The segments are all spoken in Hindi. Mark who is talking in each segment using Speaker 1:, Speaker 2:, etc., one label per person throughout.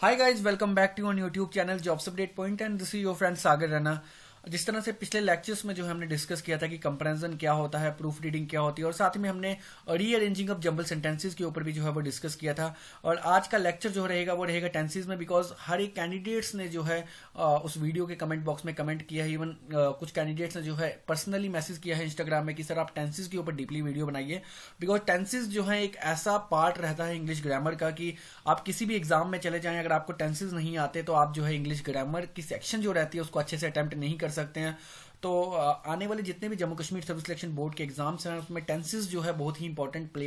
Speaker 1: Hi guys, welcome back to on YouTube channel jobs update point and this is your friend Sagar Raina. जिस तरह से पिछले लेक्चर्स में जो हमने डिस्कस किया था कि कंपैरिजन क्या होता है, प्रूफ रीडिंग क्या होती है, और साथ में हमने रीअरेंजिंग ऑफ जंबल सेंटेंसेस के ऊपर भी जो है वो डिस्कस किया था। और आज का लेक्चर जो रहेगा वो रहेगा टेंसेस में, बिकॉज हर एक कैंडिडेट्स ने जो है उस वीडियो के कमेंट बॉक्स में कमेंट किया है। इवन कुछ कैंडिडेट्स ने जो है पर्सनली मैसेज किया है इंस्टाग्राम में कि सर आप टेंसेस के ऊपर डीपली वीडियो बनाइए, बिकॉज टेंसेस जो है एक ऐसा पार्ट रहता है इंग्लिश ग्रामर का कि आप किसी भी एग्जाम में चले जाएं, अगर आपको टेंसेस नहीं आते तो आप जो है इंग्लिश ग्रामर की सेक्शन जो रहती है उसको अच्छे से अटेम्प्ट नहीं कर सकते हैं। तो आने वाले जितने भी Jammu Kashmir service selection board के एग्जाम्स हैं उसमें टेंसेस जो है बहुत ही इंपॉर्टेंट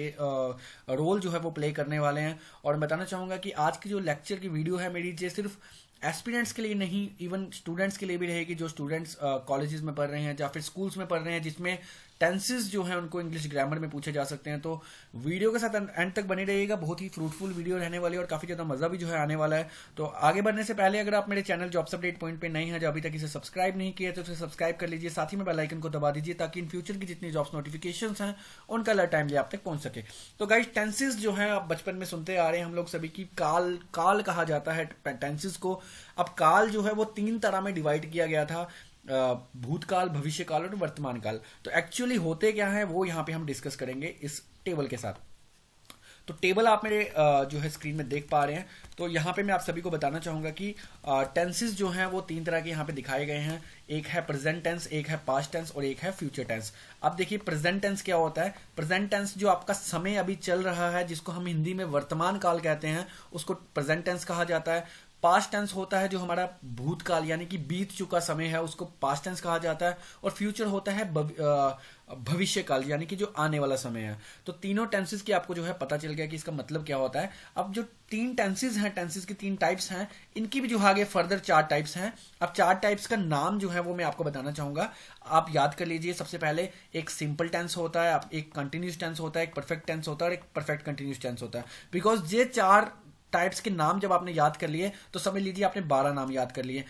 Speaker 1: रोल जो है वो प्ले करने वाले हैं। और मैं बताना चाहूंगा कि आज की जो लेक्चर की वीडियो है मेरी, ये सिर्फ एस्पिरेंट्स के लिए नहीं, इवन स्टूडेंट्स के लिए भी रहेगी जो स्टूडेंट्स कॉलेजेस में पढ़ रहे हैं या फिर स्कूल्स में पढ़ रहे हैं जिसमें टेंसेस जो है उनको इंग्लिश ग्रामर में पूछे जा सकते हैं। तो वीडियो के साथ एंड तक बने रहिएगा, बहुत ही फ्रूटफुल वीडियो रहने वाली है और काफी ज्यादा मजा भी जो है आने वाला है। तो आगे बढ़ने से पहले अगर आप मेरे चैनल जॉब्स अपडेट पॉइंट पे नहीं है, जो अभी तक इसे सब्सक्राइब नहीं किया तो इसे सब्सक्राइब कर लीजिए, साथ ही में बेल आइकन को दबा दीजिए ताकि इन फ्यूचर की जितनी जॉब्स नोटिफिकेशंस हैं उनका अलर्ट टाइमली आप तक पहुंच सके। तो गाइस, टेंसेस जो है आप बचपन में सुनते आ रहे हैं हम लोग सभी की, काल कहा जाता है टेंसेस को। अब काल जो है वो 3 तरह में डिवाइड किया गया था, भूतकाल, भविष्य काल और वर्तमान काल। तो एक्चुअली होते क्या है वो यहाँ पे हम डिस्कस करेंगे इस टेबल के साथ। तो टेबल आप मेरे जो है स्क्रीन में देख पा रहे हैं। तो यहाँ पे मैं आप सभी को बताना चाहूंगा कि टेंसेस जो हैं वो 3 तरह के यहाँ पे दिखाए गए हैं। एक है प्रेजेंट टेंस, एक है पास्ट टेंस और एक है फ्यूचर टेंस। अब देखिए प्रेजेंट टेंस क्या होता है। प्रेजेंट टेंस जो आपका समय अभी चल रहा है, जिसको हम हिंदी में वर्तमान काल कहते हैं, उसको प्रेजेंट टेंस कहा जाता है। पास्ट टेंस होता है जो हमारा भूतकाल यानी कि बीत चुका समय है, उसको पास्ट टेंस कहा जाता है। और फ्यूचर होता है भविष्य काल यानी कि जो आने वाला समय है। तो तीनों टेंसेस की आपको जो है पता चल गया कि इसका मतलब क्या होता है। अब जो 3 टेंसेस हैं, टेंसेस की 3 टाइप्स हैं, इनकी भी जो आगे फर्दर 4 टाइप्स हैं। अब 4 टाइप्स का नाम जो है वो मैं आपको बताना चाहूंगा, आप याद कर लीजिए। सबसे पहले एक सिंपल टेंस होता है, एक कंटिन्यूस टेंस होता है, एक परफेक्ट टेंस होता है और एक परफेक्ट कंटिन्यूस टेंस होता है। बिकॉज ये 4 टाइप्स के नाम जब आपने याद कर लिए तो समझ लीजिए आपने 12 नाम याद कर लिए।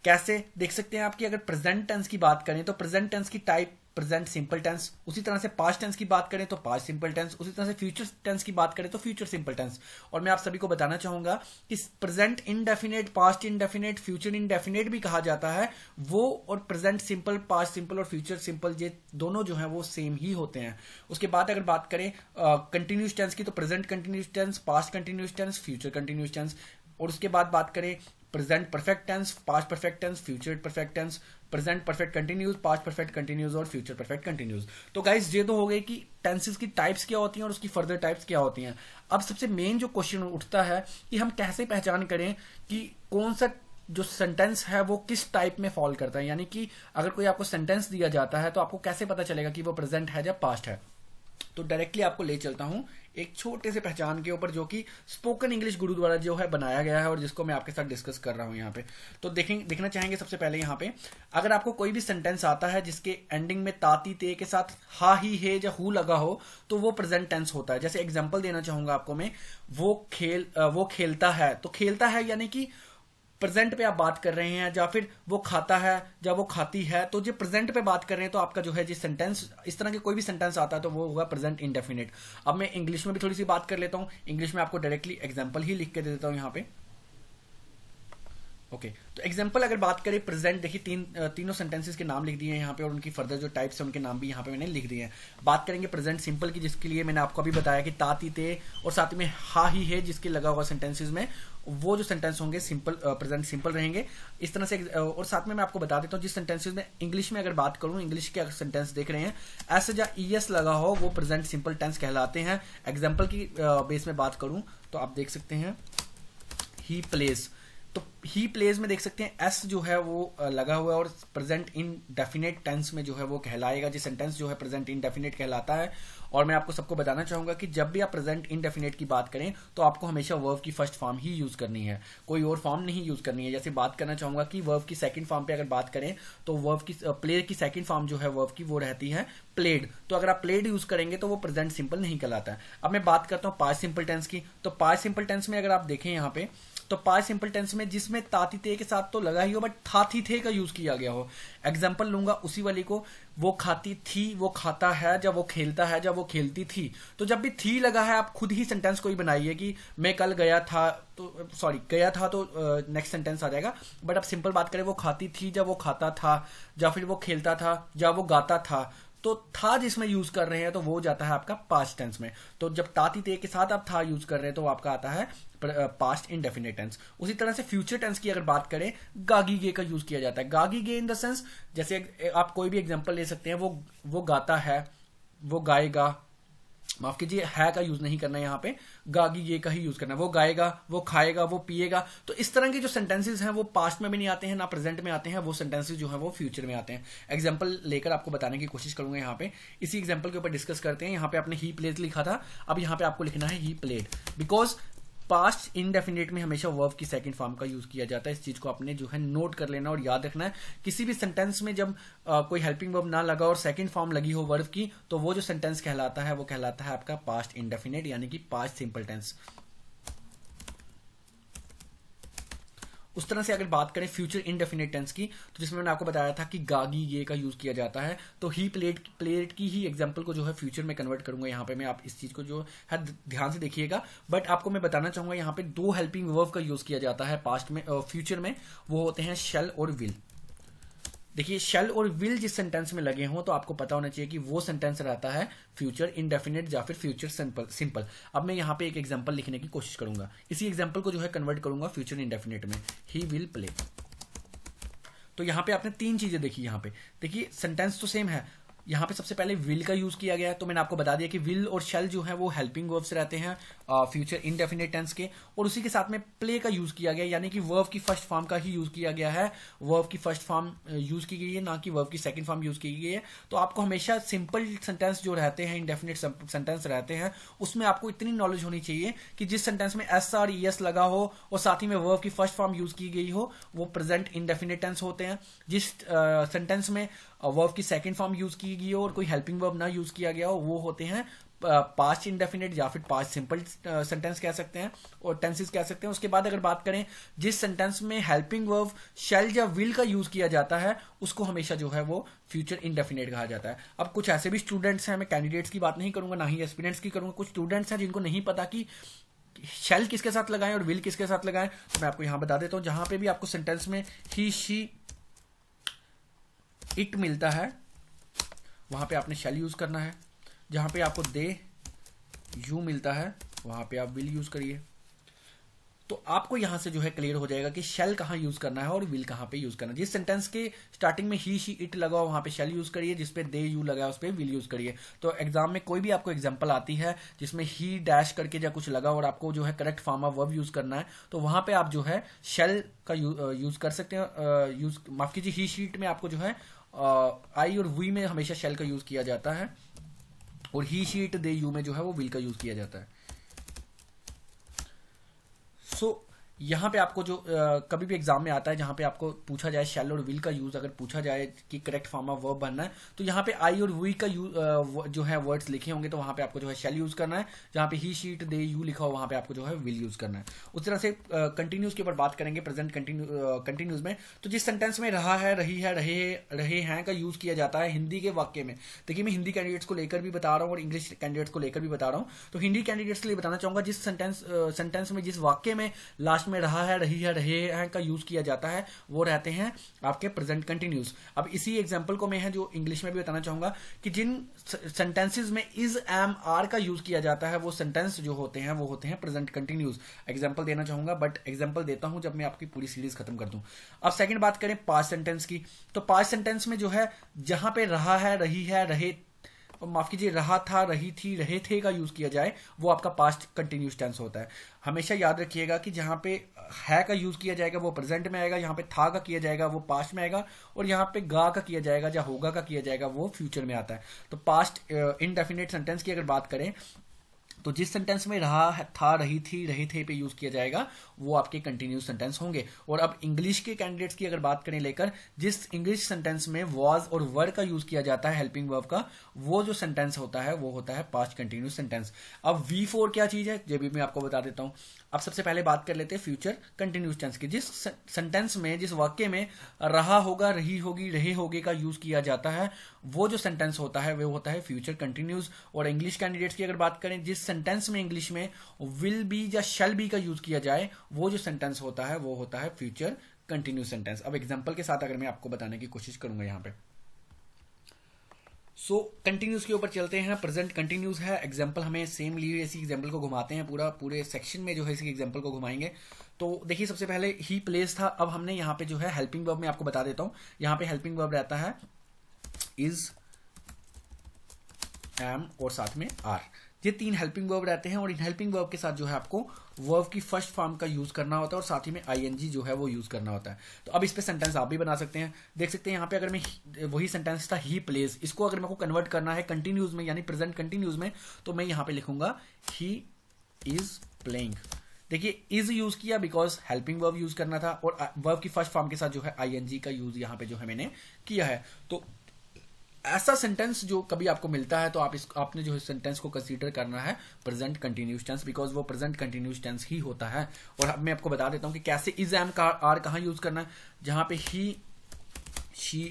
Speaker 1: कैसे देख सकते हैं आपकी, अगर प्रेजेंट टेंस की बात करें तो प्रेजेंट टेंस की टाइप प्रेजेंट सिंपल टेंस, उसी तरह से पास्ट टेंस की बात करें तो पास्ट सिंपल टेंस, उसी तरह से फ्यूचर टेंस की बात करें तो फ्यूचर सिंपल टेंस। और मैं आप सभी को बताना चाहूंगा कि present indefinite, past indefinite, future indefinite भी कहा जाता है वो, और प्रेजेंट सिंपल, पास्ट सिंपल और फ्यूचर सिंपल ये दोनों जो है वो सेम ही होते हैं। उसके बाद अगर बात करें कंटिन्यूस टेंस की तो present continuous tense, past continuous tense, future continuous tense. और उसके बाद बात करें present perfect tense, past perfect tense, future perfect tense, present perfect continuous, past perfect continuous और फ्यूचर परफेक्ट कंटिन्यूज। तो गाइस, ये तो हो गई कि टेंसेस की टाइप्स क्या होती हैं और उसकी फर्दर टाइप्स क्या होती हैं। अब सबसे मेन जो क्वेश्चन उठता है कि हम कैसे पहचान करें कि कौन सा जो सेंटेंस है वो किस टाइप में फॉल करता है। यानी कि अगर कोई आपको सेंटेंस दिया जाता है तो आपको कैसे पता चलेगा कि वो प्रेजेंट है या पास्ट है। तो डायरेक्टली आपको ले चलता हूं एक छोटे से पहचान के ऊपर, जो कि स्पोकन इंग्लिश गुरु द्वारा जो है बनाया गया है और जिसको मैं आपके साथ डिस्कस कर रहा हूं यहाँ पे। तो देखना चाहेंगे सबसे पहले यहाँ पे, अगर आपको कोई भी सेंटेंस आता है जिसके एंडिंग में ताती ते के साथ हा ही है या हु लगा हो तो वो प्रेजेंट टेंस होता है। जैसे एग्जाम्पल देना चाहूंगा आपको मैं, वो खेलता है, तो खेलता है यानी कि प्रेजेंट पे आप बात कर रहे हैं, या फिर वो खाता है या वो खाती है, तो जो प्रेजेंट पे बात कर रहे हैं तो आपका जो है जिस सेंटेंस, इस तरह के कोई भी सेंटेंस आता है तो वो होगा प्रेजेंट इंडेफिनिट। अब मैं इंग्लिश में भी थोड़ी सी बात कर लेता हूं। इंग्लिश में आपको डायरेक्टली एग्जांपल ही लिख के दे देता हूं यहाँ पे। ओके, तो एग्जांपल अगर बात करें प्रेजेंट, देखिए तीनों सेंटेंसेस के नाम लिख दिए हैं यहाँ पे और उनकी फर्दर जो टाइप्स है उनके नाम भी यहाँ पे मैंने लिख दिए हैं। बात करेंगे प्रेजेंट सिंपल की, जिसके लिए मैंने आपको अभी बताया कि ताती ते और साथ में हा ही है जिसके लगा हुआ सेंटेंसेस में, वो जो सेंटेंस होंगे सिंपल, प्रेजेंट सिंपल रहेंगे इस तरह से। और साथ में मैं आपको बता देता हूँ जिस सेंटेंसेस में इंग्लिश में अगर बात करूँ, इंग्लिश के अगर सेंटेंस देख रहे हैं एस या ईएस लगा हो वो प्रेजेंट सिंपल टेंस कहलाते हैं। एग्जाम्पल की बेस में बात करूं तो आप देख सकते हैं ही प्लेस, तो ही प्लेस में देख सकते हैं एस जो है वो लगा हुआ है और प्रेजेंट इन डेफिनेट टेंस में जो है वो कहलाएगा, जो सेंटेंस जो है प्रेजेंट इन डेफिनेट कहलाता है। और मैं आपको सबको बताना चाहूंगा कि जब भी आप प्रेजेंट इंडेफिनेट की बात करें तो आपको हमेशा वर्ब की फर्स्ट फॉर्म ही यूज करनी है, कोई और फॉर्म नहीं यूज करनी है। जैसे बात करना चाहूंगा कि वर्ब की सेकंड फॉर्म पे अगर बात करें तो वर्ब की प्ले की सेकंड फॉर्म जो है वर्ब की वो रहती है प्लेड। तो अगर आप प्लेड यूज करेंगे तो वो प्रेजेंट सिंपल नहीं कहलाता है। अब मैं बात करता हूँ पास्ट सिंपल टेंस की। तो पास्ट सिंपल टेंस में अगर आप देखें यहाँ पे तो पास्ट सिंपल टेंस में जिसमें ताती थे के साथ तो लगा ही हो बट थाती थे का यूज किया गया हो। एग्जाम्पल लूंगा उसी वाली को, वो खाती थी, वो खाता है, जब वो खेलता है, जब वो खेलती थी। तो जब भी थी लगा है आप खुद ही सेंटेंस कोई बनाइए कि मैं कल गया था, तो सॉरी गया था तो नेक्स्ट सेंटेंस आ जाएगा। बट अब सिंपल बात करें, वो खाती थी जब वो खाता था, या फिर वो खेलता था जब वो गाता था, तो था जिसमें यूज कर रहे हैं तो वो जाता है आपका पास्ट टेंस में। तो जब ताती थे के साथ आप था यूज कर रहे हैं तो वो आपका आता है पास्ट इंडेफिनिट टेंस। उसी तरह से फ्यूचर टेंस की अगर बात करें, गागी गे का यूज किया जाता है। गागी गे इन द सेंस, जैसे आप कोई भी एग्जांपल ले सकते हैं, वो गाता है, वो गाएगा, माफ कीजिए है का यूज नहीं करना है यहाँ पे, गागी ये का ही यूज करना है। वो गाएगा, वो खाएगा, वो पिएगा। तो इस तरह के जो सेंटेंसेस हैं वो पास्ट में भी नहीं आते हैं ना प्रेजेंट में आते हैं, वो सेंटेंसेस जो है वो फ्यूचर में आते हैं। एग्जांपल लेकर आपको बताने की कोशिश करूंगा यहाँ पे। इसी एग्जांपल के ऊपर डिस्कस करते हैं। यहाँ पे आपने ही प्लेड लिखा था, अब यहाँ पे आपको लिखना है he played, because past indefinite में हमेशा वर्ब की सेकंड फॉर्म का यूज किया जाता है। इस चीज को आपने जो है नोट कर लेना और याद रखना है। किसी भी सेंटेंस में जब कोई हेल्पिंग वर्ब ना लगा और सेकंड फॉर्म लगी हो वर्ब की, तो वो जो सेंटेंस कहलाता है वो कहलाता है आपका पास्ट इंडेफिनिट, यानी कि पास्ट सिंपल टेंस। उस तरह से अगर बात करें फ्यूचर इंडेफिनिट टेंस की, तो जिसमें मैंने आपको बताया था कि गागी ये का यूज किया जाता है, तो ही प्लेड की ही एग्जांपल को जो है फ्यूचर में कन्वर्ट करूंगा यहाँ पे मैं। आप इस चीज को जो है ध्यान से देखिएगा। बट आपको मैं बताना चाहूंगा यहाँ पे दो हेल्पिंग वर्ब का यूज किया जाता है पास्ट में, फ्यूचर में, वो होते हैं शेल और विल। देखिए शेल और विल जिस सेंटेंस में लगे हों तो आपको पता होना चाहिए कि वो सेंटेंस रहता है फ्यूचर इंडेफिनिट या फिर फ्यूचर सिंपल। अब मैं यहाँ पे एक एग्जांपल लिखने की कोशिश करूंगा, इसी एग्जांपल को जो है कन्वर्ट करूंगा फ्यूचर इंडेफिनिट में, ही विल प्ले। तो यहाँ पे आपने तीन चीजें देखी। यहाँ पे देखिए सेंटेंस तो सेम है, यहाँ पे सबसे पहले विल का यूज किया गया है। तो मैंने आपको बता दिया कि विल और शेल जो है वो हेल्पिंग वर्ब्स रहते हैं फ्यूचर इंडेफिनिट टेंस के, और उसी के साथ में प्ले का यूज किया गया, यानी कि वर्ब की फर्स्ट फॉर्म का ही यूज किया गया है। वर्ब की फर्स्ट फॉर्म यूज की गई है, ना कि वर्ब की सेकंड फॉर्म यूज की गई है। तो आपको हमेशा सिंपल सेंटेंस जो रहते हैं, इंडेफिनिट सेंटेंस रहते हैं, उसमें आपको इतनी नॉलेज होनी चाहिए कि जिस सेंटेंस में एस और ईएस लगा हो और साथ ही में वर्ब की फर्स्ट फॉर्म यूज की गई हो, वो प्रेजेंट इंडेफिनिट टेंस होते हैं। जिस सेंटेंस में वर्ब की सेकंड फॉर्म यूज की गई हो और कोई हेल्पिंग वर्ब ना यूज किया गया हो, वो होते हैं पास्ट इंडेफिनिट या फिर पास्ट सिंपल सेंटेंस कह सकते हैं और टेंसेस कह सकते हैं। उसके बाद अगर बात करें जिस सेंटेंस में हेल्पिंग वर्ब शेल या विल का यूज किया जाता है, उसको हमेशा जो है वो फ्यूचर इंडेफिनिट कहा जाता है। अब कुछ ऐसे भी स्टूडेंट्स हैं, मैं कैंडिडेट्स की बात नहीं करूंगा, ना ही एस्पिरेंट्स की करूंगा, कुछ स्टूडेंट्स हैं जिनको नहीं पता कि शेल किसके साथ लगाएं और विल किसके साथ लगाएं। तो मैं आपको यहां बता देता हूं, जहां पे भी आपको सेंटेंस में ही, शी, इट मिलता है, वहां पे आपने शेल यूज करना है। जहां पे आपको दे, यू मिलता है, वहां पे आप विल यूज करिए। तो आपको यहां से जो है क्लियर हो जाएगा कि शेल कहां यूज करना है और विल कहां पे यूज करना है। जिस सेंटेंस के स्टार्टिंग में ही, शी, इट लगा हो वहां पे शेल यूज करिए, जिसपे दे, यू लगा उस पे विल यूज करिए। तो एग्जाम में कोई भी आपको एग्जांपल आती है जिसमें ही डैश करके या कुछ लगा और आपको जो है correct form of verb use करना है, तो वहां पे आप जो है शेल का यूज कर सकते हैं। माफ कीजिए, ही शीट में आपको जो है आई और वी में हमेशा शेल का यूज किया जाता है, और ही, शीट, दे, यू में जो है वो विल का यूज किया जाता है। सो यहां पे आपको जो कभी भी एग्जाम में आता है, जहां पे आपको पूछा जाए शेल और विल का यूज अगर पूछा जाए कि करेक्ट फॉर्म ऑफ वर्ब बनना है, तो यहाँ पे आई और वी का जो है वर्ड्स लिखे होंगे, तो वहां पे आपको जो है शेल यूज करना है। जहां पे ही, शीट, दे, यू लिखा हो वहां पे आपको जो है विल यूज करना है। उस तरह से कंटिन्यूज के ऊपर बात करेंगे, प्रेजेंट कंटिन्यूज में। तो जिस सेंटेंस में रहा है, रही है, रहे हैं का यूज किया जाता है हिंदी के वाक्य में। देखिए मैं हिंदी कैंडिडेट्स को लेकर भी बता रहा हूँ और इंग्लिश कैंडिडेट्स को लेकर भी बता रहा हूँ। तो हिंदी कैंडिडेट्स के लिए बताना चाहूंगा, जिस सेंटेंस में, जिस वाक्य में लास्ट में रहा है, रही है, रहे हैं का यूज किया जाता है, वो रहते हैं आपके प्रेजेंट कंटिन्यूज। अब इसी एग्जांपल को मैं है जो इंग्लिश में भी बताना चाहूंगा कि जिन सेंटेंसेस में इज, एम, आर का यूज किया जाता है, वो सेंटेंस जो होते हैं वो होते हैं प्रेजेंट कंटिन्यूज। एग्जांपल देना चाहूंगा, बट एग्जांपल देता हूं जब मैं आपकी पूरी सीरीज खत्म कर दूं। अब सेकंड बात करें पास्ट सेंटेंस की, तो पास्ट सेंटेंस में जो है जहां पे रहा है, रही है, रहे, माफ कीजिए, रहा था, रही थी, रहे थे का यूज किया जाए, वो आपका पास्ट कंटिन्यूस टेंस होता है। हमेशा याद रखिएगा कि जहां पे है का यूज किया जाएगा वो प्रेजेंट में आएगा, यहाँ पे था का किया जाएगा वो पास्ट में आएगा, और यहाँ पे गा का किया जाएगा या होगा का किया जाएगा वो फ्यूचर में आता है। तो पास्ट इनडेफिनिट सेंटेंस की अगर बात करें, तो जिस सेंटेंस में रहा था, रही थी, रहे थे पे यूज किया जाएगा, वो आपके कंटिन्यूस सेंटेंस होंगे। और अब इंग्लिश के कैंडिडेट्स की अगर बात करें लेकर, जिस इंग्लिश सेंटेंस में वाज और वर का यूज किया जाता है हेल्पिंग वर्ब का, वो जो सेंटेंस होता है वो होता है पास्ट कंटिन्यूस सेंटेंस। अब V4 क्या चीज है, ये भी मैं आपको बता देता हूं। अब सबसे पहले बात कर लेते हैं फ्यूचर कंटिन्यूस टेंस की। जिस सेंटेंस में, जिस वाक्य में रहा होगा, रही होगी, रहे होगे का यूज किया जाता है, वो जो सेंटेंस होता है वो होता है फ्यूचर कंटिन्यूस। और इंग्लिश कैंडिडेट्स की अगर बात करें, जिस सेंटेंस में इंग्लिश में विल बी या शैल बी का यूज किया जाए, वो जो सेंटेंस होता है वो होता है फ्यूचर कंटिन्यूस सेंटेंस। अब एग्जांपल के साथ अगर मैं आपको बताने की कोशिश करूंगा यहां पे, सो कंटिन्यूस के ऊपर चलते हैं। प्रेजेंट कंटिन्यूस है, एग्जांपल हमें सेम लिए इसी एग्जांपल को घुमाते हैं, पूरे सेक्शन में जो है इसी एग्जांपल को घुमाएंगे। तो देखिए सबसे पहले ही प्लेस था, अब हमने यहाँ पे जो है हेल्पिंग वर्ब में आपको बता देता हूं, यहाँ पे हेल्पिंग वर्ब रहता है इज, एम और साथ में आर। ये 3 हेल्पिंग वर्ब रहते हैं और इन हेल्पिंग वर्ब के साथ जो है आपको वर्ब की फर्स्ट फॉर्म का यूज करना होता है और साथ ही में आईएनजी जो है वो यूज करना होता है। तो अब इस पे सेंटेंस आप भी बना सकते हैं। देख सकते हैं यहाँ पे, अगर मैं वही सेंटेंस था ही प्लेस, इसको अगर मेरे को कन्वर्ट करना है कंटिन्यूज में यानी प्रेजेंट कंटिन्यूज में, तो मैं यहाँ पे लिखूंगा ही इज प्लेइंग। देखिए इज यूज किया बिकॉज हेल्पिंग वर्ब यूज करना था और वर्ब की फर्स्ट फॉर्म के साथ जो है आईएनजी का यूज यहाँ पे जो है मैंने किया है। तो ऐसा सेंटेंस जो कभी आपको मिलता है तो आपने जो है सेंटेंस को कंसीडर करना है प्रेजेंट कंटिन्यूस टेंस, बिकॉज वो प्रेजेंट कंटिन्यूस टेंस ही होता है। और अब मैं आपको बता देता हूं कि कैसे इज, एम का आर कहां यूज करना है। जहां पे ही, शी,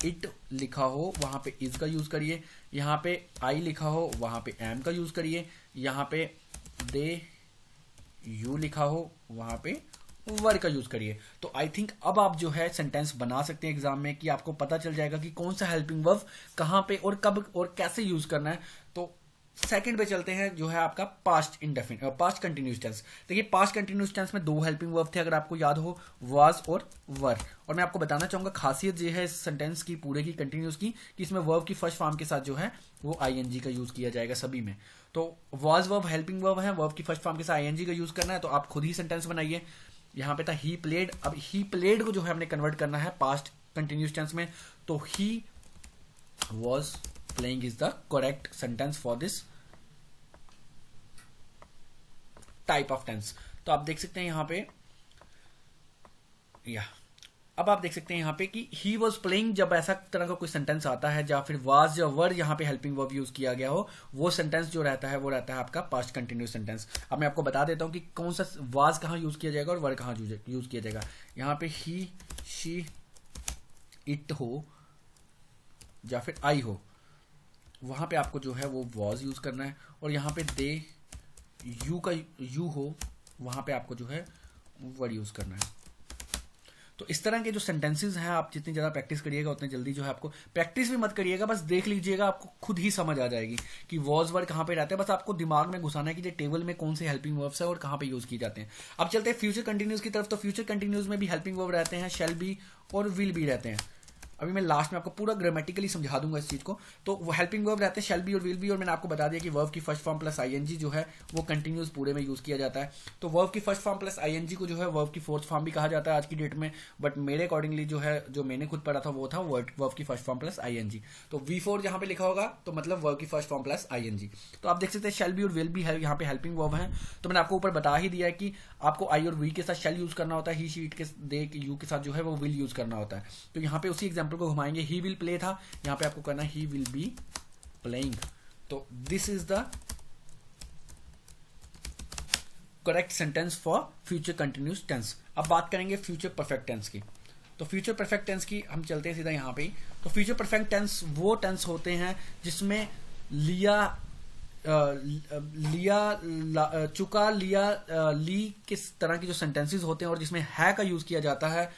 Speaker 1: इट लिखा हो वहां पे इज का यूज करिए, यहां पे आई लिखा हो वहां पे एम का यूज करिए, यहां पे दे, यू लिखा हो वहां पे वर का यूज करिए। तो आई थिंक अब आप जो है सेंटेंस बना सकते हैं एग्जाम में, कि आपको पता चल जाएगा कि कौन सा हेल्पिंग वर्ब कहां पे और कब और कैसे यूज करना है। तो सेकंड पे चलते हैं जो है आपका past indefinite, past continuous tense. देखिए पास्ट कंटिन्यूस टेंस में 2 हेल्पिंग वर्ब थे, अगर आपको याद हो, वाज और वर। और मैं आपको बताना चाहूंगा खासियत ये है इस सेंटेंस की, पूरे की कंटिन्यूस की, कि इसमें वर्ब की फर्स्ट फॉर्म के साथ जो है वो आईएनजी का यूज किया जाएगा सभी में। तो वाज वर्ब हेल्पिंग वर्ब है, वर्ब की फर्स्ट फॉर्म के साथ आईएनजी का यूज करना है। तो आप खुद ही सेंटेंस बनाइए। यहां पे था ही प्लेड, अब ही प्लेड को जो है हमने कन्वर्ट करना है पास्ट कंटिन्यूस टेंस में, तो he was playing is the correct sentence for this type of tense. तो आप देख सकते हैं यहां पे, अब आप देख सकते हैं यहाँ पे कि ही वॉज प्लेइंग, जब ऐसा तरह का कोई सेंटेंस आता है या फिर वाज या वर यहाँ पे हेल्पिंग वर्ब यूज किया गया हो, वो सेंटेंस जो रहता है वो रहता है आपका पास्ट कंटिन्यूस सेंटेंस। अब मैं आपको बता देता हूँ कि कौन सा वाज कहाँ यूज किया जाएगा और वर कहाँ यूज किया जाएगा। यहाँ पे ही, शी, इट हो या फिर आई हो, वहां पे आपको जो है वो वॉज यूज करना है। और यहाँ पे दे, यू हो, वहां पे आपको जो है वर यूज करना है। तो इस तरह के जो सेंटेंसेस हैं, आप जितनी ज्यादा प्रैक्टिस करिएगा उतनी जल्दी जो है आपको, प्रैक्टिस भी मत करिएगा, बस देख लीजिएगा, आपको खुद ही समझ आ जाएगी कि वॉज वर कहां पे रहते हैं। बस आपको दिमाग में घुसाना है कि ये टेबल में कौन से हेल्पिंग वर्ब्स है और कहां पे यूज किए जाते हैं। अब चलते हैं फ्यूचर कंटिन्यूस की तरफ। तो फ्यूचर कंटिन्यूस में भी हेल्पिंग वर्ब रहते हैं, शैल बी और विल बी रहते हैं। अभी मैं लास्ट में आपको पूरा ग्रामेटिकली समझा दूंगा इस चीज को। तो वो हेल्पिंग वर्ब रहते हैं शैल बी और विल बी, और मैंने आपको बता दिया कि वर्ब की फर्स्ट फॉर्म प्लस आईएनजी जो है वो कंटिन्यूस पूरे में यूज किया जाता है। तो वर्ब की फर्स्ट फॉर्म प्लस आईएनजी को जो है वर्ब की फोर्थ फॉर्म भी कहा जाता है आज की डेट में, बट मेरे अकॉर्डिंगली जो है, जो मैंने खुद पढ़ा था वो था वर्ब की फर्स्ट फॉर्म प्लस आईएनजी। तो V4 जहां पे लिखा होगा तो मतलब वर्ब की फर्स्ट फॉर्म प्लस आईएनजी। तो आप देख सकते हैं शैल बी और विल बी है यहाँ पे हेल्पिंग वर्ब है। तो मैंने आपको ऊपर बता ही दिया है कि आपको आई और वी के साथ शैल यूज करना होता है, ही, शी, इट के दे, यू के साथ जो है वो विल यूज करना होता है। तो यहाँ पे उसी एग्जाम्पल को घुमाएंगे, ही विल प्ले था, यहां पे आपको करना ही विल बी प्लेइंग। तो this is the correct sentence for future continuous tense. अब बात करेंगे फ्यूचर परफेक्ट टेंस की। तो फ्यूचर परफेक्ट टेंस की हम चलते हैं सीधा यहां पे। तो फ्यूचर परफेक्ट टेंस वो टेंस होते हैं जिसमें चुका, लिया, ली किस तरह की जो सेंटेंसेस होते हैं और जिसमें है का यूज किया जाता है,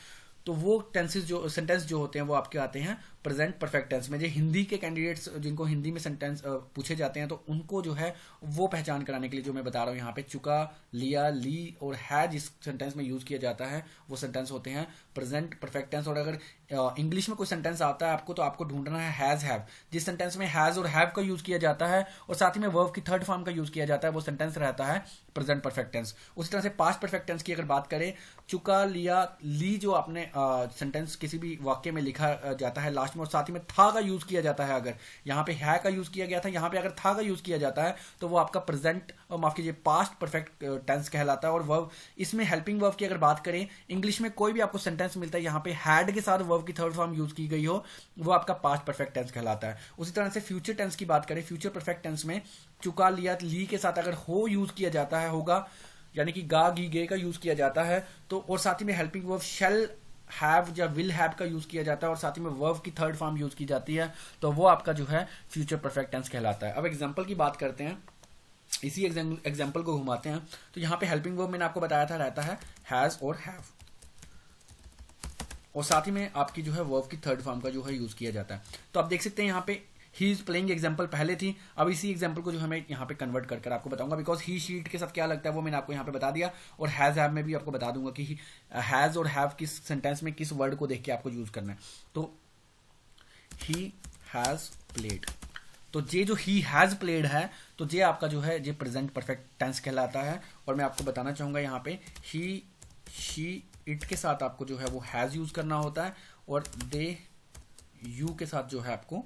Speaker 1: तो वो सेंटेंस जो होते हैं वो आपके आते हैं प्रेजेंट परफेक्ट टेंस में। जो हिंदी के कैंडिडेट्स जिनको हिंदी में सेंटेंस पूछे जाते हैं, तो उनको जो है वो पहचान कराने के लिए जो मैं बता रहा हूं यहाँ पे, चुका, लिया, ली और है जिस सेंटेंस में यूज किया जाता है वो सेंटेंस होते हैं प्रेजेंट परफेक्ट टेंस। और अगर इंग्लिश में कोई सेंटेंस आता है आपको, तो आपको ढूंढना है हैज, हैव। जिस सेंटेंस में हैज और हैव का यूज किया जाता है और साथ ही में वर्ब की थर्ड फॉर्म का यूज किया जाता है, वो सेंटेंस रहता है प्रेजेंट परफेक्ट टेंस। उसी तरह से पास्ट परफेक्ट टेंस की अगर बात करें, चुका, लिया, ली जो आपने सेंटेंस किसी भी वाक्य में लिखा जाता है लास्ट में और साथ ही में था का यूज किया जाता है, अगर यहाँ पे है का यूज किया गया था, यहाँ पे अगर था का यूज किया जाता है तो वो आपका प्रेजेंट, माफ कीजिए, पास्ट परफेक्ट टेंस कहलाता है। और वर्ब, इसमें हेल्पिंग वर्ब की अगर बात करें, इंग्लिश में कोई भी आपको सेंटेंस मिलता है यहाँ पे हैड के साथ वर्ब की थर्ड फॉर्म यूज की गई हो, वो आपका पास्ट परफेक्ट टेंस कहलाता है। उसी तरह से फ्यूचर टेंस की बात करें, फ्यूचर परफेक्ट टेंस में चुका, लिया, ली के साथ अगर हो यूज किया जाता है, होगा, यानी कि गा गी गे का यूज किया जाता है, तो और साथ ही में हेल्पिंग वर्ब शैल हैव या विल हैव का यूज किया जाता है और साथ ही में वर्ब की थर्ड फॉर्म यूज की जाती है, तो वो आपका जो है फ्यूचर परफेक्ट टेंस कहलाता है। अब एग्जांपल की बात करते हैं, इसी एग्जांपल को घुमाते हैं। तो यहाँ पे हेल्पिंग वर्ब मैंने आपको बताया था रहता है हैज और हैव, और साथ ही में आपकी जो है वर्ब की थर्ड फॉर्म का जो है यूज किया जाता है। तो आप देख सकते हैं यहाँ पे ही इज प्लेइंग एग्जाम्पल पहले थी, अब इसी एग्जाम्पल को जो है मैं यहाँ पे कन्वर्ट कर आपको बताऊंगा, बिकॉज ही शीट के साथ क्या लगता है वो मैंने आपको यहाँ पे बता दिया, और हैज हैव में भी आपको बता दूंगा कि हैज और हैव किस सेंटेंस में किस वर्ड को देख के आपको यूज करना है। तो ही हैज प्लेड, तो ये जो ही हैज प्लेड है, तो ये आपका जो है ये प्रेजेंट परफेक्ट टेंस कहलाता है। और मैं आपको बताना चाहूंगा यहाँ पे ही शी इट के साथ आपको जो है वो हैज यूज करना होता है, और दे यू के साथ जो है आपको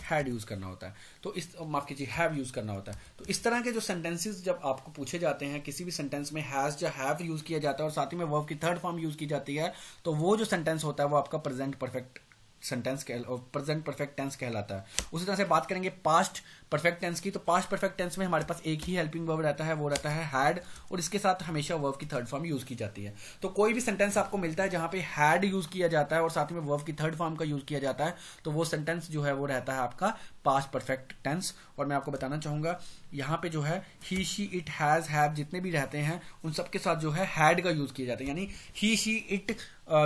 Speaker 1: हैड यूज करना होता है। तो इस माफ कीजिए हैव यूज करना होता है। तो इस तरह के जो सेंटेंसेस जब आपको पूछे जाते हैं, किसी भी सेंटेंस में हैज या हैव यूज किया जाता है और साथ ही में वर्ब की थर्ड फॉर्म यूज की जाती है, तो वो जो सेंटेंस होता है वो आपका present perfect sentence present perfect tense कहलाता है। उसी तरह से बात करेंगे पास्ट परफेक्ट टेंस की, तो पास्ट परफेक्ट टेंस में हमारे पास एक ही हेल्पिंग वर्ब रहता है, वो रहता है हैड, और इसके साथ हमेशा वर्ब की थर्ड फॉर्म यूज की जाती है। तो कोई भी सेंटेंस आपको मिलता है जहां पे हैड यूज किया जाता है और साथ में वर्ब की थर्ड फॉर्म का यूज किया जाता है, तो वो सेंटेंस जो है वो रहता है आपका पास्ट परफेक्ट टेंस। और मैं आपको बताना चाहूंगा यहाँ पे जो है ही शी इट हैज हैव जितने भी रहते हैं उन सबके साथ जो है हैड का यूज किया जाता है, यानी ही शी इट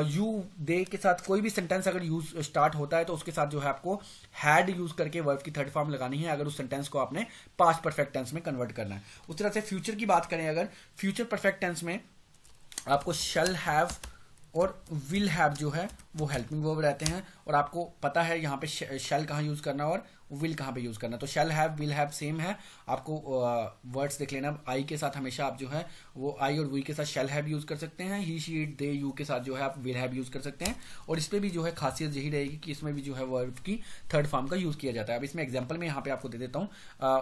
Speaker 1: यू दे के साथ कोई भी सेंटेंस अगर यूज स्टार्ट होता है तो उसके साथ जो है आपको हैड यूज करके वर्ब की थर्ड फॉर्म लगानी है, अगर उस सेंटेंस को आपने पास्ट परफेक्ट टेंस में कन्वर्ट करना है। उस तरह से फ्यूचर की बात करें, अगर फ्यूचर परफेक्ट टेंस में आपको शैल हैव और विल हैव जो है वो हेल्पिंग वर्ब रहते हैं, और आपको पता है यहाँ पे शैल कहाँ यूज करना और विल कहाँ पे यूज करना। तो shall have will have same है, आपको वर्ड्स देख लेना, आई के साथ हमेशा आप जो है वो आई और वी के साथ शैल हैव यूज कर सकते हैं, ही शी इट दे यू के साथ जो है आप विल हैव यूज कर सकते हैं, और इस पे भी जो है खासियत यही रहेगी कि इसमें भी जो है वर्ब की थर्ड फॉर्म का यूज किया जाता है। अब इसमें एग्जाम्पल में यहाँ पे आपको दे देता हूँ,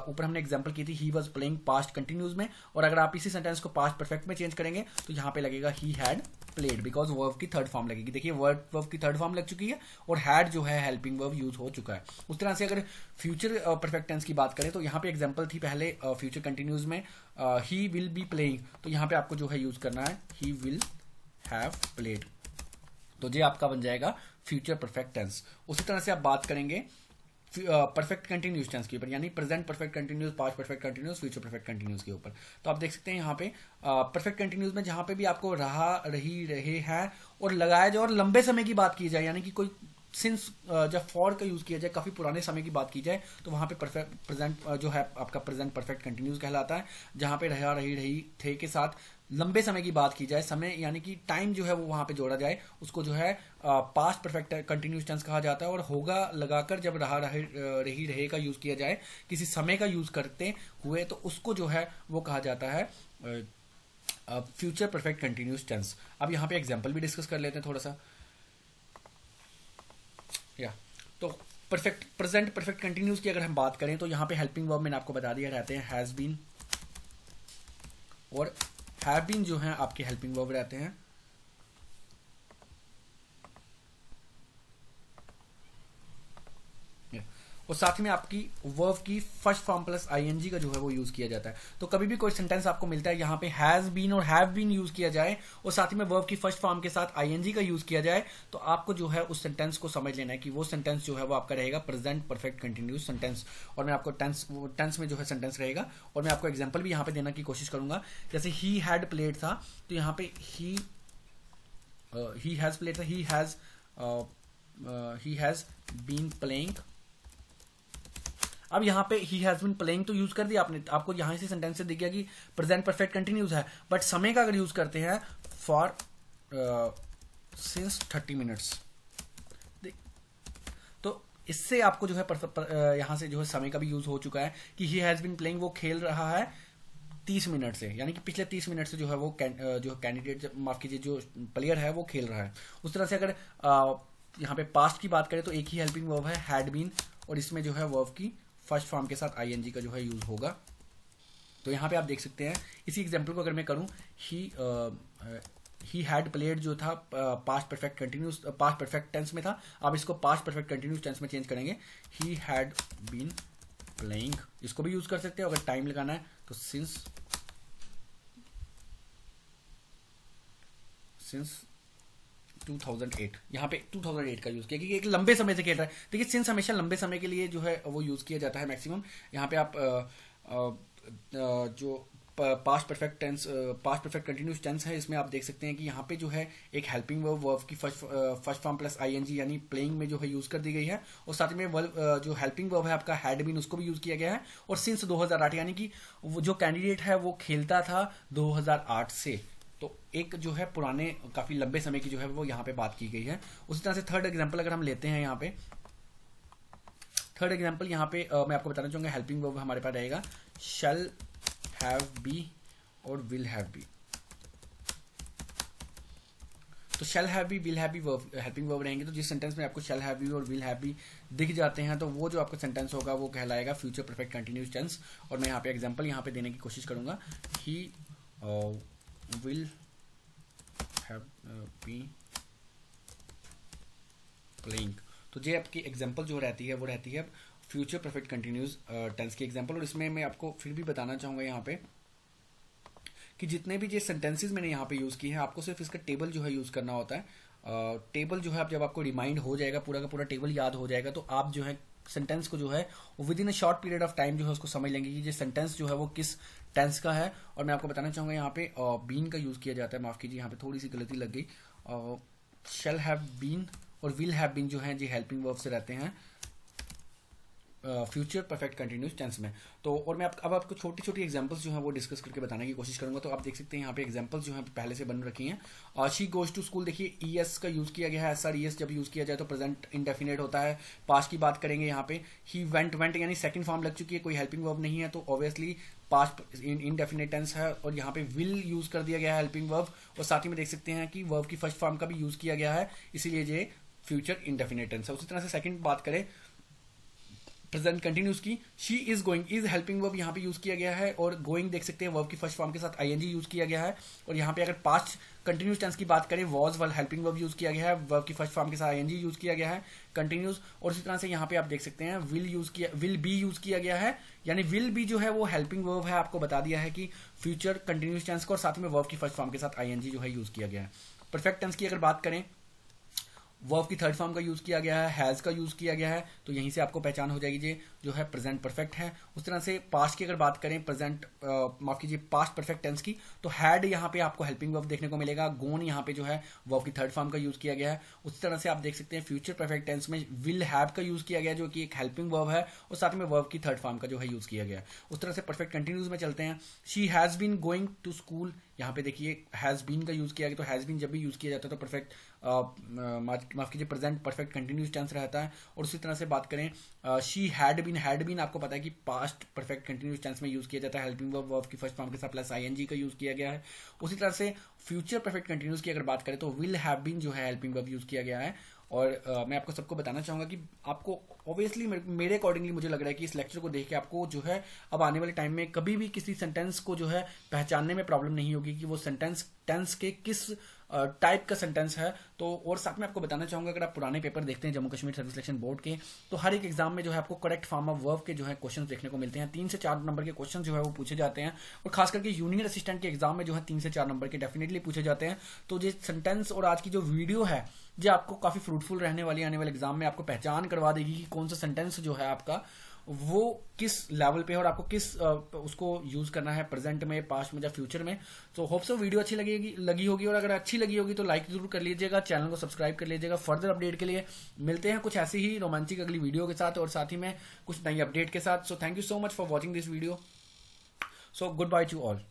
Speaker 1: ऊपर हमने एग्जाम्पल की थी ही वॉज प्लेइंग पास्ट कंटिन्यूज में, और अगर आप इसी सेंटेंस को पास्ट परफेक्ट में चेंज करेंगे तो यहाँ पे लगेगा he had played, because verb की थर्ड फॉर्म लगेगी। देखिए वर्ब की थर्ड फॉर्म लग चुकी है और हैड जो है हेल्पिंग वर्ब यूज हो चुका है। उस तरह से अगर फ्यूचर परफेक्ट टेंस की बात करें तो यहाँ पे एग्जांपल थी पहले फ्यूचर कंटिन्यूज में ही विल बी प्लेइंग, तो यहाँ पे आपको जो है यूज करना है ही विल हैव प्लेड, तो ये आपका बन जाएगा फ्यूचर परफेक्ट टेंस। उसी तरह से आप बात करेंगे परफेक्ट कंटिन्यूस टेंस के ऊपर, यानी present perfect continuous, past perfect continuous, future perfect continuous के ऊपर। तो आप देख सकते हैं यहाँ पे परफेक्ट कंटिन्यूस में जहां पे भी आपको रहा, रही, रहे, है और लगाया जाए और लंबे समय की बात की जाए, यानी कि कोई सिंस जब फॉर का यूज किया जाए, काफी पुराने समय की बात की जाए, तो वहां पे प्रेजेंट जो है आपका प्रेजेंट परफेक्ट कंटिन्यूस कहलाता है। जहां पे रहा, रही, रही, थे के साथ लंबे समय की बात की जाए, समय यानी कि टाइम जो है वो वहां पे जोड़ा जाए, उसको जो है पास्ट परफेक्ट कंटिन्यूस टेंस कहा जाता है। और होगा लगाकर जब रहा, रही, रहे का यूज किया जाए किसी समय का यूज करते हुए, तो उसको जो है वो कहा जाता है फ्यूचर परफेक्ट कंटिन्यूस टेंस। अब यहाँ पे एग्जाम्पल भी डिस्कस कर लेते हैं थोड़ा सा। तो परफेक्ट प्रेजेंट परफेक्ट कंटिन्यूस की अगर हम बात करें तो यहाँ पे हेल्पिंग वर्ब मैंने आपको बता दिया रहते हैं हैज बीन, और हैव बीन जो है आपके हेल्पिंग वर्ब रहते हैं। और साथ में आपकी वर्ब की फर्स्ट फॉर्म प्लस आईएनजी का जो है वो यूज किया जाता है। तो कभी भी कोई सेंटेंस आपको मिलता है यहाँ पे हैज बीन और हैव बीन यूज किया जाए और साथ ही में वर्ब की फर्स्ट फॉर्म के साथ आईएनजी का यूज किया जाए, तो आपको जो है उस सेंटेंस को समझ लेना है कि वो सेंटेंस जो है वो आपका रहेगा प्रेजेंट परफेक्ट कंटिन्यूस सेंटेंस। और मैं आपको टेंस में जो है सेंटेंस रहेगा, और मैं आपको एग्जाम्पल भी यहाँ पे देने की कोशिश करूंगा। जैसे ही हैड प्लेड था, तो यहाँ पे ही हैज प्लेड था, ही हैज बीन प्लेइंग। अब यहाँ पे ही हैज बीन प्लेइंग तो यूज कर दिया आपने, आपको यहाँ से सेंटेंस से दिख गया कि प्रेजेंट परफेक्ट कंटिन्यूस है, बट समय का अगर यूज करते हैं फॉर सिंस 30 मिनट्स, तो इससे आपको जो है यहाँ से जो है समय का भी यूज हो चुका है कि ही हैज बीन प्लेइंग, वो खेल रहा है 30 मिनट से, यानी कि पिछले 30 मिनट से जो है वो जो कैंडिडेट माफ कीजिए जो प्लेयर है वो खेल रहा है। उस तरह से अगर यहाँ पे पास्ट की बात करें तो एक ही हेल्पिंग वर्ब है हैड बीन, और इसमें जो है वर्ब की फर्स्ट फॉर्म के साथ आईएनजी का जो है यूज होगा। तो यहाँ पे आप देख सकते हैं, इसी एग्जांपल को अगर मैं करूं, ही हैड प्लेड जो था past perfect continuous past perfect tense में था, आप इसको पास्ट परफेक्ट कंटिन्यूस टेंस में चेंज करेंगे, ही हैड बीन प्लेइंग, इसको भी यूज कर सकते हैं। अगर टाइम लगाना है तो सिंस सिंस 2008, यहाँ पे 2008 का यूज किया क्योंकि एक लंबे समय से खेल रहा है। देखिए सिंस हमेशा लंबे समय के लिए जो है वो यूज किया जाता है मैक्सिमम। यहाँ पे आप जो पास्ट परफेक्ट कंटिन्यूस टेंस है, इसमें आप देख सकते हैं कि यहाँ पे जो है एक हेल्पिंग वर्ब की फर्स्ट फॉर्म प्लस आईएनजी यानी प्लेइंग में जो है यूज कर दी गई है, और साथ में वर्ब जो हेल्पिंग वर्ब है आपका हैड बीन, उसको भी यूज किया गया है। और सिंस 2008 यानी कि वो जो कैंडिडेट है वो खेलता था 2008 से, तो एक जो है पुराने काफी लंबे समय की जो है वो यहाँ पे बात की गई है। उसी तरह से थर्ड एग्जांपल अगर हम लेते हैं, यहाँ पे थर्ड एग्जांपल यहाँ पे मैं आपको बताना चाहूंगा हेल्पिंग वर्ब हमारे पास रहेगा शैल हैव बी और विल हैव बी। तो shall have be, will have be helping verb रहेंगे। तो जिस सेंटेंस में आपको शैल हैव बी और विल हैव बी दिख जाते हैं तो वो जो आपका सेंटेंस होगा वो कहलाएगा फ्यूचर परफेक्ट कंटिन्यूस टेंस। और मैं यहाँ पे एग्जांपल यहाँ पे देने की कोशिश करूंगा, he will have B playing. तो ये आपकी एग्जांपल जो रहती है वो रहती है फ्यूचर परफेक्ट कंटिन्यूस टेंस की एग्जांपल। और इसमें मैं आपको फिर भी बताना चाहूंगा यहाँ पे कि जितने भी ये सेंटेंसेस मैंने यहाँ पे यूज किए हैं, आपको सिर्फ इसका टेबल जो है यूज करना होता है। टेबल जो है जब आपको रिमाइंड हो जाएगा, पूरा का पूरा टेबल याद हो जाएगा, तो आप जो है सेंटेंस को जो है with in a short period of time जो है उसको समझ लेंगे कि ये सेंटेंस जो है वो किस टेंस का है। और मैं आपको बताना चाहूंगा यहाँ पे बीन का यूज किया जाता है, माफ कीजिए यहाँ पे थोड़ी सी गलती लग गई। शैल हैव बीन और विल हैव बीन जो है ये हेल्पिंग वर्ब से रहते हैं फ्यूचर परफेक्ट कंटिन्यूस टेंस में। तो और मैं अब आपको छोटी छोटी एग्जांपल्स जो है वो डिस्कस करके बताने की कोशिश करूंगा। तो आप देख सकते हैं यहाँ पे एग्जांपल्स जो है पहले से बन रखी हैं। शी गोज टू स्कूल, देखिए ईएस का यूज किया गया है। SRES जब यूज किया जाए तो प्रेजेंट इंडेफिनेट होता है। पास्ट की बात करेंगे यहाँ पे ही वेंट यानी सेकंड फॉर्म लग चुकी है, कोई हेल्पिंग वर्ब नहीं है, तो ऑब्वियसली पास्ट इंडेफिनेट टेंस है। और यहाँ पे विल यूज कर दिया गया है हेल्पिंग वर्ब, और साथ ही में देख सकते हैं कि वर्ब की फर्स्ट फॉर्म का भी यूज किया गया है, इसीलिए ये फ्यूचर इंडेफिनेट टेंस है। उसी तरह से सेकंड बात करें प्रेजेंट कंटिन्यूस की, she is going, is helping verb यहाँ पे यूज किया गया है, और गोइंग देख सकते हैं वर्ब की फर्स्ट फॉर्म के साथ आईएनजी यूज किया गया है। और यहाँ पे अगर पास्ट कंटिन्यूस टेंस की बात करें, वॉज वाल हेल्पिंग वर्ब यूज किया गया है, वर्ब की फर्स्ट फॉर्म के साथ आईएनजी यूज किया गया है कंटिन्यूस। और इसी तरह से यहाँ पे आप देख सकते हैं विल बी यूज किया गया है, यानी विल बी जो है वो हेल्पिंग वर्ब है, आपको बता दिया है कि फ्यूचर कंटिन्यूस टेंस को, और साथ में वर्ब की फर्स्ट फॉर्म के साथ आईएनजी जो है यूज किया गया है। परफेक्ट टेंस की अगर बात करें, वर्ब की थर्ड फॉर्म का यूज किया गया है, हैज का यूज किया गया है, तो यहीं से आपको पहचान हो जाएगी ये जो है प्रेजेंट परफेक्ट है। उस तरह से पास्ट की अगर बात करें, प्रेजेंट माफ कीजिए पास्ट परफेक्ट टेंस की, तो हैड यहाँ पे आपको हेल्पिंग वर्ब देखने को मिलेगा। गोन यहाँ पे जो है वर्ब की थर्ड फॉर्म का यूज किया गया है। उस तरह से आप देख सकते हैं फ्यूचर परफेक्ट टेंस में विल हैव का यूज किया गया जो कि एक हेल्पिंग वर्ब है, और साथ में वर्ब की थर्ड फॉर्म का जो है यूज किया गया है। उस तरह से परफेक्ट कंटिन्यूस में चलते हैं। She has been going to school, यहाँ पे देखिए हैज बीन का यूज किया गया, तो हैज बीन जब भी यूज किया जाता है तो परफेक्ट माफ कीजिए प्रेजेंट परफेक्ट कंटिन्यूस टेंस रहता है। और उसी तरह से बात करें शी हैड बीन आपको पता है कि पास्ट परफेक्ट कंटिन्यूस टेंस में यूज किया जाता है, हेल्पिंग वर्ब की फर्स्ट फॉर्म के साथ प्लस आईएनजी का यूज किया गया है। उसी तरह से फ्यूचर परफेक्ट कंटिन्यूस की अगर बात करें तो विल हैव बीन जो है हेल्पिंग वर्ब यूज किया गया है। और मैं आपको सबको बताना चाहूंगा कि आपको ऑब्वियसली मेरे अकॉर्डिंगली मुझे लग रहा है कि इस लेक्चर को देख के आपको जो है अब आने वाले टाइम में कभी भी किसी सेंटेंस को जो है पहचानने में प्रॉब्लम नहीं होगी कि वो सेंटेंस टेंस के किस टाइप का सेंटेंस है। तो और साथ में आपको बताना चाहूंगा, अगर आप पुराने पेपर देखते हैं Jammu Kashmir service selection board के, तो हर एक एग्जाम में जो है आपको करेक्ट फॉर्म ऑफ वर्ब के जो है क्वेश्चंस देखने को मिलते हैं। 3 से 4 नंबर के क्वेश्चन जो है वो पूछे जाते हैं, और खास करके जूनियर असिस्टेंट के एग्जाम में जो है 3 से 4 नंबर के डेफिनेटली पूछे जाते हैं। तो ये सेंटेंस और आज की जो वीडियो है जो आपको काफी फ्रूटफुल रहने वाली, आने वाले एग्जाम में आपको पहचान करवा देगी कि कौन सा सेंटेंस जो है आपका वो किस लेवल पे है और आपको किस उसको यूज करना है प्रेजेंट में, पास्ट में या फ्यूचर में। तो होप सो वीडियो अच्छी लगी होगी, और अगर अच्छी लगी होगी तो लाइक जरूर कर लीजिएगा, चैनल को सब्सक्राइब कर लीजिएगा। फर्दर अपडेट के लिए मिलते हैं कुछ ऐसी ही रोमांटिक अगली वीडियो के साथ, और साथ ही में कुछ नई अपडेट के साथ। So thank you so much for watching this video. So good by two all.